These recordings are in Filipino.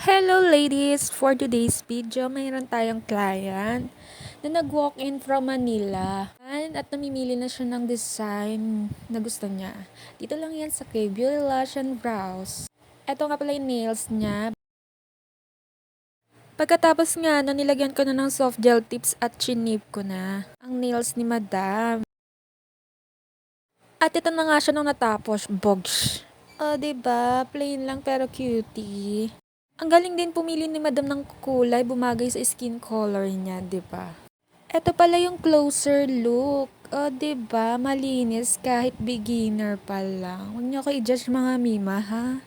Hello ladies! For today's video, mayroon tayong client na nag-walk-in from Manila at namimili na siya ng design na gusto niya. Dito lang yan sa kay Beauty Lash and Brows. Ito nga pala yung nails niya. Pagkatapos nga, nilagyan ko na ng soft gel tips at chinip ko na ang nails ni Madam. At ito na nga siya nung natapos, bogs. Diba? Plain lang pero cutie. Ang galing din pumili ni Madam ng kulay, bumagay sa skin color niya, 'di ba? Ito pala yung closer look. 'Di ba? Malinis kahit beginner pa lang. Huwag niyo ako i-judge mga mima, ha?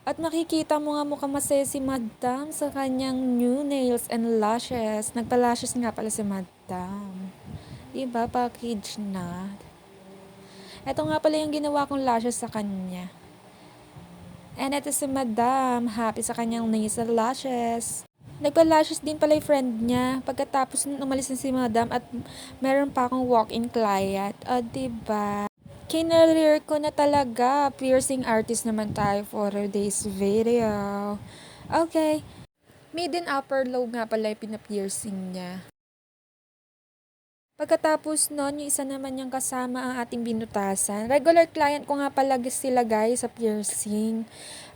At makikita mo nga mukhang masaya si Madam sa kanyang new nails and lashes. Nagpa-lashes nga pala si Madam. 'Di ba? Package na. Ito nga pala yung ginawa kong lashes sa kanya. And ito si Madam, happy sa kanyang nails and lashes. Nagpa-lashes din pala yung friend niya. Pagkatapos umalis na si Madam at meron pa akong walk-in client. Diba? Kinareer ko na talaga. Piercing artist naman tayo for today's video. Okay. Mid and upper lobe nga pala yung pinapiercing niya. Pagkatapos nun, yung isa naman yung kasama ang ating binutasan. Regular client ko nga pala sila guys sa piercing.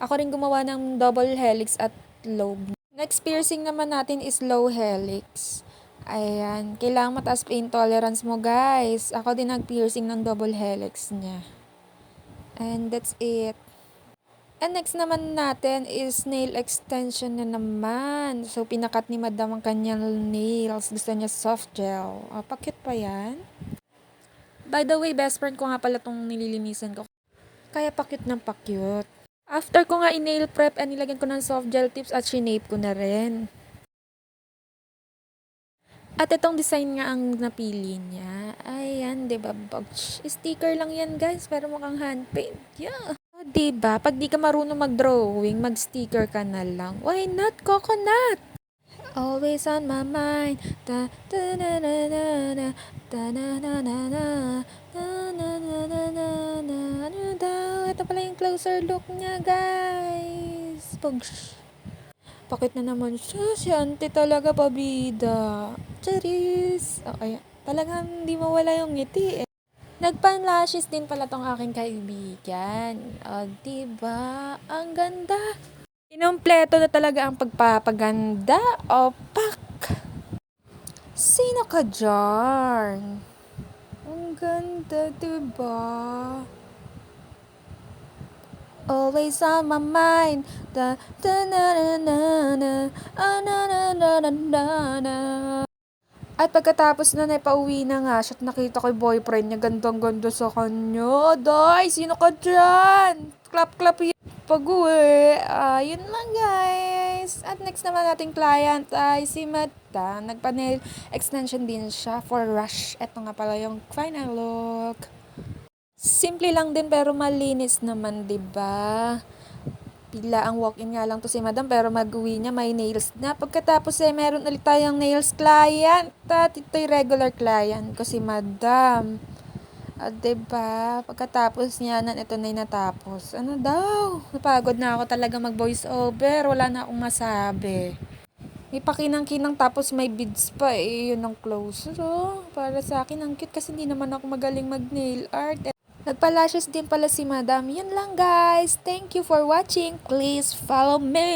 Ako rin gumawa ng double helix at lobe. Next piercing naman natin is low helix. Ayan, kailangan mataas pain tolerance mo guys. Ako din nag-piercing ng double helix niya. And that's it. And next naman natin is nail extension na naman. So, pinakat ni Madam ang kanyang nails. Gusto niya soft gel. Pa-cute pa yan. By the way, best friend ko nga pala itong nililinisan ko. Kaya pa-cute ng pa-cute. After ko nga i-nail prep, nilagyan ko ng soft gel tips at shinape ko na rin. At itong design nga ang napili niya. Ayan, diba? Sticker lang yan guys, pero mukhang hand paint. Yeah. Diba? Pag di ka marunong mag-drawing, mag-sticker ka na lang. Why not coconut? Always on my mind. Da da da da da da da da da da da. Ito pala yung closer look niya, guys. Bakit na naman siya? Si auntie talaga pabida. Charis. Okay. Talagang hindi mawala yung ngiti eh. Nagpan-lashes din pala tong aking kaibigan. Diba? Ang ganda. Kinumpleto na talaga ang pagpapaganda. Pak! Sino ka dyan? Ang ganda, diba? Always on my mind. Da da na na na na na na na na na na. At pagkatapos na pauwi na nga siya at nakita ko yung boyfriend niya, gandang-ganda sa kanya. Day, sino ka dyan? Clap-clap yan. Pag-uwi. Yun lang guys. At next naman nating client ay si Mata. Nagpa-nail extension din siya for rush. Ito nga pala yung final look. Simple lang din pero malinis naman, 'di ba? Bigla ang walk-in nga lang to si Madam pero mag-uwi niya may nails na. Pagkatapos meron ulit tayong nails client. At ito'y regular client ko si Madam. 'Di ba? Pagkatapos niya ito na yung natapos. Ano daw? Napagod na ako talaga mag-voice over. Wala na akong masabi. May pakinang-kinang tapos may beads pa yun ang closer Para sa akin ang cute kasi hindi naman ako magaling mag-nail art. Nagpa-lashes din pala si Madam. Yun lang guys. Thank you for watching. Please follow me.